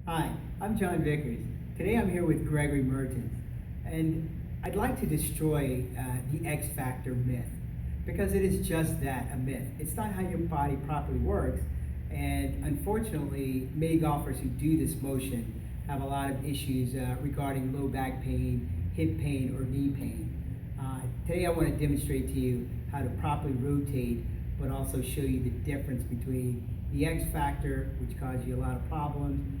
Hi, I'm John Vickers. Today I'm here with Gregory Mertens, and I'd like to destroy the X factor myth, because it is just that, a myth. It's not how your body properly works, and unfortunately, many golfers who do this motion have a lot of issues regarding low back pain, hip pain, or knee pain. Today I want to demonstrate to you how to properly rotate, but also show you the difference between the X factor, which causes you a lot of problems,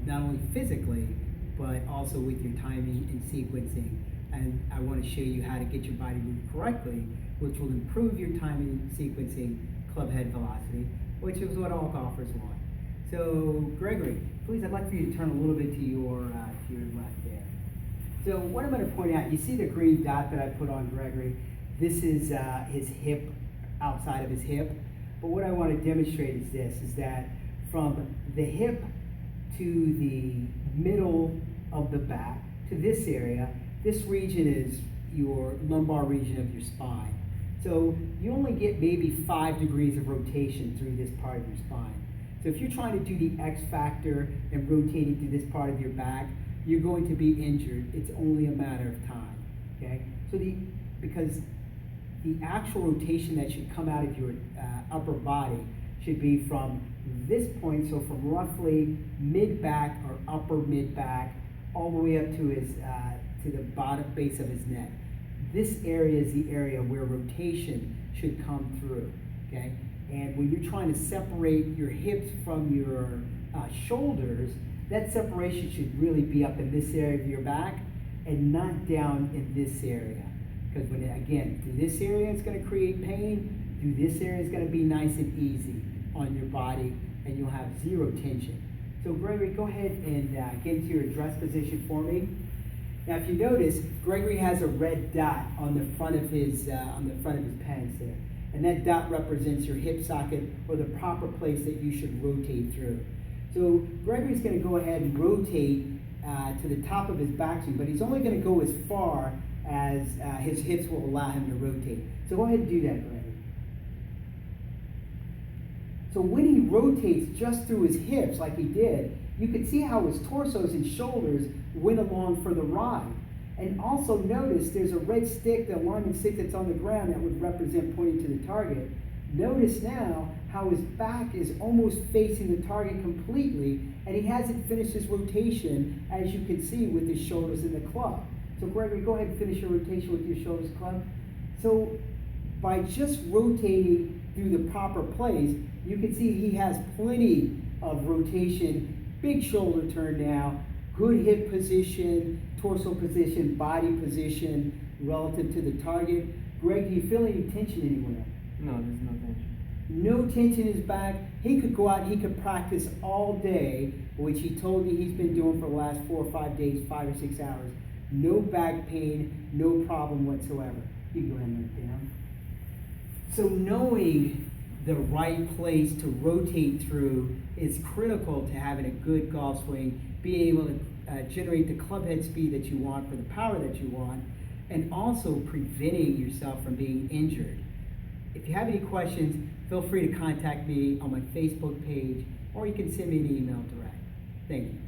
not only physically, but also with your timing and sequencing. And I want to show you how to get your body moved correctly, which will improve your timing, sequencing, club head velocity, which is what all golfers want. So, Gregory, please, I'd like for you to turn a little bit to your left there. So what I'm going to point out, you see the green dot that I put on Gregory? This is his hip, outside of his hip. But what I want to demonstrate is this, is that from the hip to the middle of the back, to this area, this region is your lumbar region of your spine. So you only get maybe 5 degrees of rotation through this part of your spine. So if you're trying to do the X factor and rotating through this part of your back, you're going to be injured. It's only a matter of time, okay? So because the actual rotation that should come out of your upper body should be from this point, so from roughly mid-back or upper mid-back, all the way up to his to the bottom base of his neck. This area is the area where rotation should come through, okay? And when you're trying to separate your hips from your shoulders, that separation should really be up in this area of your back and not down in this area. Because when, again, through this area it's going to create pain, through this area it's going to be nice and easy on your body, and you'll have zero tension. So Gregory, go ahead and get into your address position for me. Now if you notice, Gregory has a red dot on the front of his pants there. And that dot represents your hip socket, or the proper place that you should rotate through. So Gregory's going to go ahead and rotate to the top of his backswing, but he's only going to go as far as his hips will allow him to rotate. So go ahead and do that, Gregory. So when he rotates just through his hips like he did, you can see how his torsos and shoulders went along for the ride. And also notice there's a red stick, the alignment stick that's on the ground that would represent pointing to the target. Notice now how his back is almost facing the target completely, and he hasn't finished his rotation, as you can see, with his shoulders in the club. So Gregory, go ahead and finish your rotation with your shoulders club. So by just rotating through the proper place, you can see he has plenty of rotation, big shoulder turn now, good hip position, torso position, body position relative to the target. Greg, do you feel any tension anywhere? No, there's no tension. No tension in his back. He could go out, he could practice all day, which he told me he's been doing for the last 4 or 5 days, 5 or 6 hours. No back pain, no problem whatsoever. You can go ahead and write it down. So knowing the right place to rotate through is critical to having a good golf swing, being able to generate the club head speed that you want for the power that you want, and also preventing yourself from being injured. If you have any questions, feel free to contact me on my Facebook page, or you can send me an email direct. Thank you.